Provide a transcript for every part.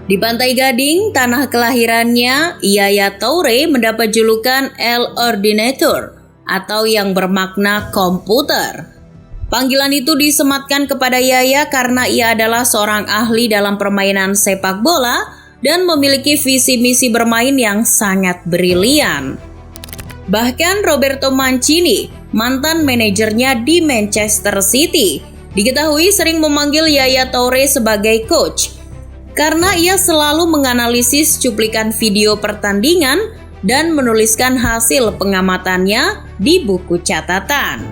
Di Pantai Gading, tanah kelahirannya, Yaya Toure mendapat julukan El Ordinator atau yang bermakna komputer. Panggilan itu disematkan kepada Yaya karena ia adalah seorang ahli dalam permainan sepak bola dan memiliki visi misi bermain yang sangat brilian. Bahkan Roberto Mancini, mantan manajernya di Manchester City, diketahui sering memanggil Yaya Toure sebagai coach karena ia selalu menganalisis cuplikan video pertandingan dan menuliskan hasil pengamatannya di buku catatan.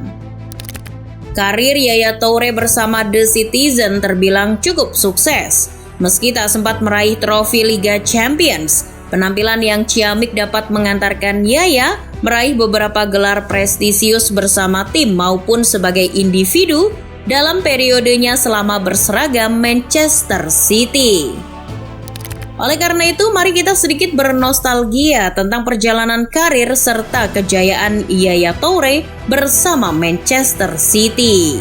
Karir Yaya Toure bersama The Citizen terbilang cukup sukses. Meski tak sempat meraih trofi Liga Champions, penampilan yang ciamik dapat mengantarkan Yaya meraih beberapa gelar prestisius bersama tim maupun sebagai individu dalam periodenya selama berseragam Manchester City. Oleh karena itu, mari kita sedikit bernostalgia tentang perjalanan karir serta kejayaan Yaya Toure bersama Manchester City.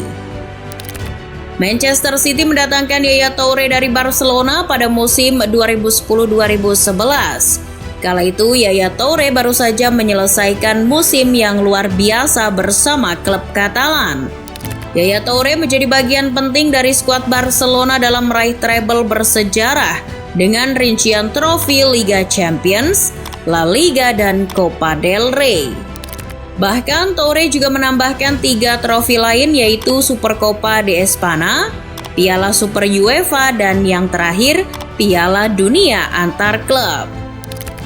Manchester City mendatangkan Yaya Toure dari Barcelona pada musim 2010-2011. Kala itu Yaya Toure baru saja menyelesaikan musim yang luar biasa bersama klub Katalan. Yaya Toure menjadi bagian penting dari skuad Barcelona dalam meraih treble bersejarah dengan rincian trofi Liga Champions, La Liga, dan Copa del Rey. Bahkan Toure juga menambahkan 3 trofi lain yaitu Supercopa de España, Piala Super UEFA, dan yang terakhir Piala Dunia antar klub.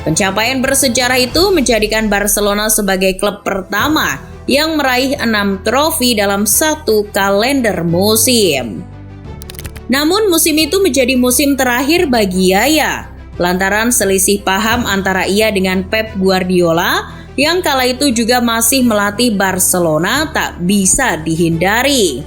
Pencapaian bersejarah itu menjadikan Barcelona sebagai klub pertama yang meraih 6 trofi dalam satu kalender musim. Namun musim itu menjadi musim terakhir bagi Yaya, lantaran selisih paham antara ia dengan Pep Guardiola yang kala itu juga masih melatih Barcelona tak bisa dihindari.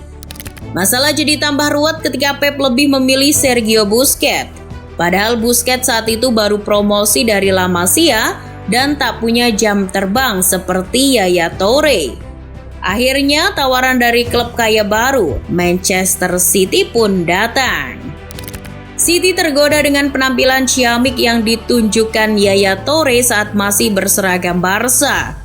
Masalah jadi tambah ruwet ketika Pep lebih memilih Sergio Busquets. Padahal Busquets saat itu baru promosi dari La Masia dan tak punya jam terbang seperti Yaya Toure. Akhirnya tawaran dari klub kaya baru, Manchester City pun datang. City tergoda dengan penampilan ciamik yang ditunjukkan Yaya Toure saat masih berseragam Barca.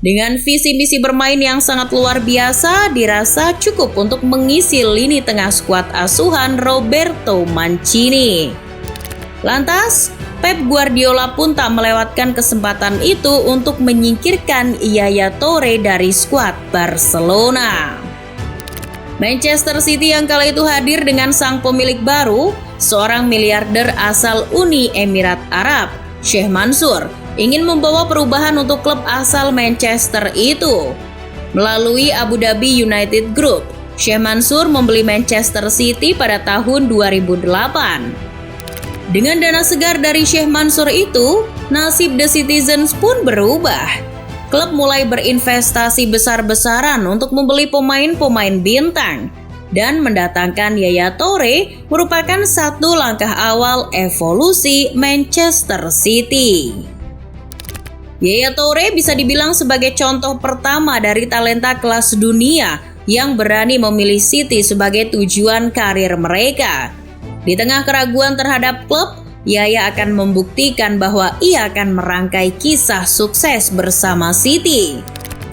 Dengan visi misi bermain yang sangat luar biasa, dirasa cukup untuk mengisi lini tengah skuad asuhan Roberto Mancini. Lantas, Pep Guardiola pun tak melewatkan kesempatan itu untuk menyingkirkan Yaya Toure dari skuad Barcelona. Manchester City yang kala itu hadir dengan sang pemilik baru, seorang miliarder asal Uni Emirat Arab, Sheikh Mansour, ingin membawa perubahan untuk klub asal Manchester itu. Melalui Abu Dhabi United Group, Sheikh Mansour membeli Manchester City pada tahun 2008. Dengan dana segar dari Sheikh Mansour itu, nasib The Citizens pun berubah. Klub mulai berinvestasi besar-besaran untuk membeli pemain-pemain bintang dan mendatangkan Yaya Toure merupakan satu langkah awal evolusi Manchester City. Yaya Toure bisa dibilang sebagai contoh pertama dari talenta kelas dunia yang berani memilih City sebagai tujuan karir mereka. Di tengah keraguan terhadap klub, Yaya akan membuktikan bahwa ia akan merangkai kisah sukses bersama City.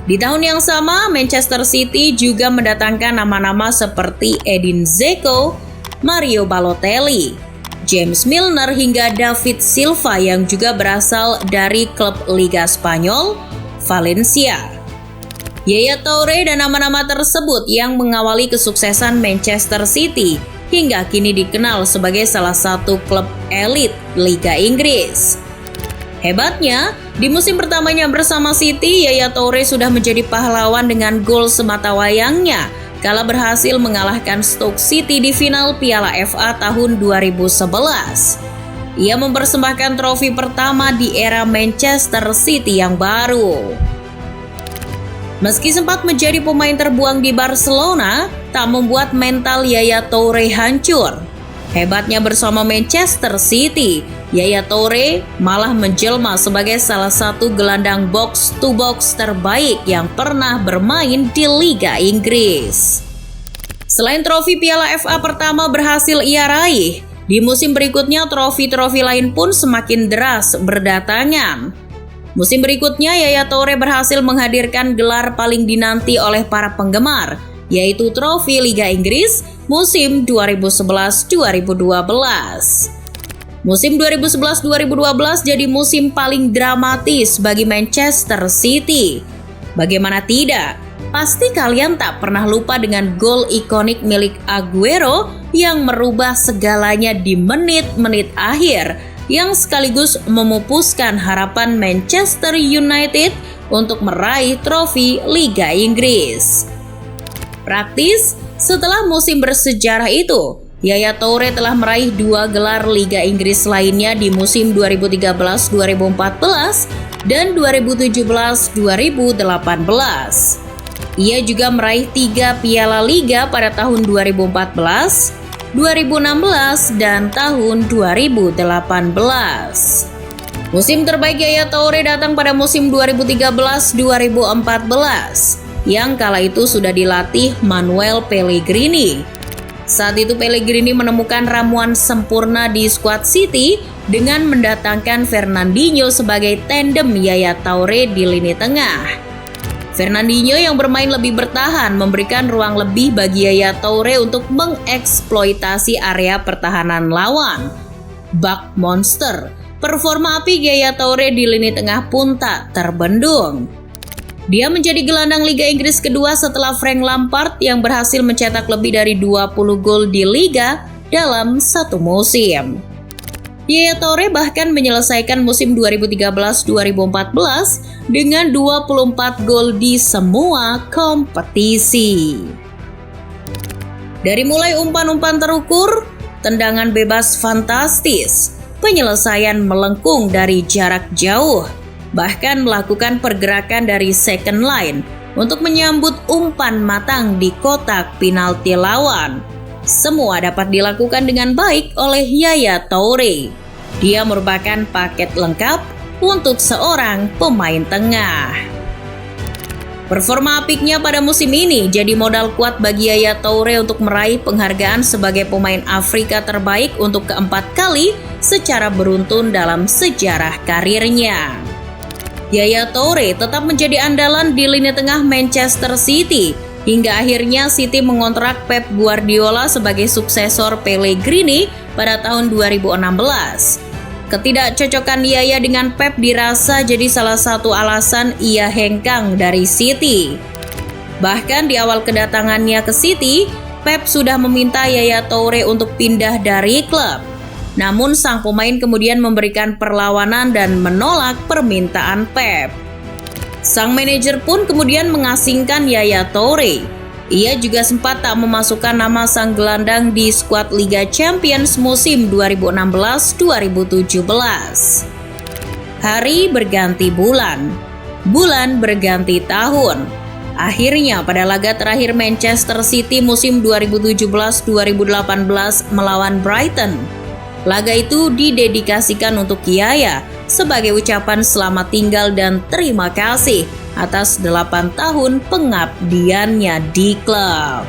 Di tahun yang sama, Manchester City juga mendatangkan nama-nama seperti Edin Dzeko, Mario Balotelli, James Milner hingga David Silva yang juga berasal dari klub Liga Spanyol, Valencia. Yaya Toure dan nama-nama tersebut yang mengawali kesuksesan Manchester City hingga kini dikenal sebagai salah satu klub elit Liga Inggris. Hebatnya, di musim pertamanya bersama City, Yaya Toure sudah menjadi pahlawan dengan gol sematawayangnya kala berhasil mengalahkan Stoke City di final Piala FA tahun 2011. Ia mempersembahkan trofi pertama di era Manchester City yang baru. Meski sempat menjadi pemain terbuang di Barcelona, tak membuat mental Yaya Toure hancur. Hebatnya bersama Manchester City, Yaya Toure malah menjelma sebagai salah satu gelandang box-to-box terbaik yang pernah bermain di Liga Inggris. Selain trofi Piala FA pertama berhasil ia raih, Di musim berikutnya, trofi-trofi lain pun semakin deras berdatangan. Musim berikutnya, Yaya Toure berhasil menghadirkan gelar paling dinanti oleh para penggemar, yaitu trofi Liga Inggris musim 2011-2012. Musim 2011-2012 jadi musim paling dramatis bagi Manchester City. Bagaimana tidak? Pasti kalian tak pernah lupa dengan gol ikonik milik Aguero yang merubah segalanya di menit-menit akhir, yang sekaligus memupuskan harapan Manchester United untuk meraih trofi Liga Inggris. Praktis, setelah musim bersejarah itu, Yaya Toure telah meraih 2 gelar Liga Inggris lainnya di musim 2013-2014 dan 2017-2018. Ia juga meraih 3 Piala Liga pada tahun 2014, 2016, dan tahun 2018. Musim terbaik Yaya Toure datang pada musim 2013-2014, yang kala itu sudah dilatih Manuel Pellegrini. Saat itu Pellegrini menemukan ramuan sempurna di skuad City dengan mendatangkan Fernandinho sebagai tandem Yaya Toure di lini tengah. Fernandinho yang bermain lebih bertahan memberikan ruang lebih bagi Yaya Toure untuk mengeksploitasi area pertahanan lawan. Bak monster, performa apik Yaya Toure di lini tengah pun tak terbendung. Dia menjadi gelandang Liga Inggris kedua setelah Frank Lampard yang berhasil mencetak lebih dari 20 gol di Liga dalam satu musim. Yaya Toure bahkan menyelesaikan musim 2013-2014 dengan 24 gol di semua kompetisi. Dari mulai umpan-umpan terukur, tendangan bebas fantastis, penyelesaian melengkung dari jarak jauh, bahkan melakukan pergerakan dari second line untuk menyambut umpan matang di kotak penalti lawan. Semua dapat dilakukan dengan baik oleh Yaya Toure. Dia merupakan paket lengkap untuk seorang pemain tengah. Performa apiknya pada musim ini jadi modal kuat bagi Yaya Toure untuk meraih penghargaan sebagai pemain Afrika terbaik untuk keempat kali secara beruntun dalam sejarah karirnya. Yaya Toure tetap menjadi andalan di lini tengah Manchester City, hingga akhirnya City mengontrak Pep Guardiola sebagai suksesor Pellegrini pada tahun 2016. Ketidakcocokan Yaya dengan Pep dirasa jadi salah satu alasan ia hengkang dari City. Bahkan di awal kedatangannya ke City, Pep sudah meminta Yaya Toure untuk pindah dari klub. Namun sang pemain kemudian memberikan perlawanan dan menolak permintaan Pep. Sang manajer pun kemudian mengasingkan Yaya Toure. Ia juga sempat tak memasukkan nama sang gelandang di skuad Liga Champions musim 2016-2017. Hari berganti bulan, bulan berganti tahun. Akhirnya pada laga terakhir Manchester City musim 2017-2018 melawan Brighton, laga itu didedikasikan untuk Yaya sebagai ucapan selamat tinggal dan terima kasih atas 8 tahun pengabdiannya di klub.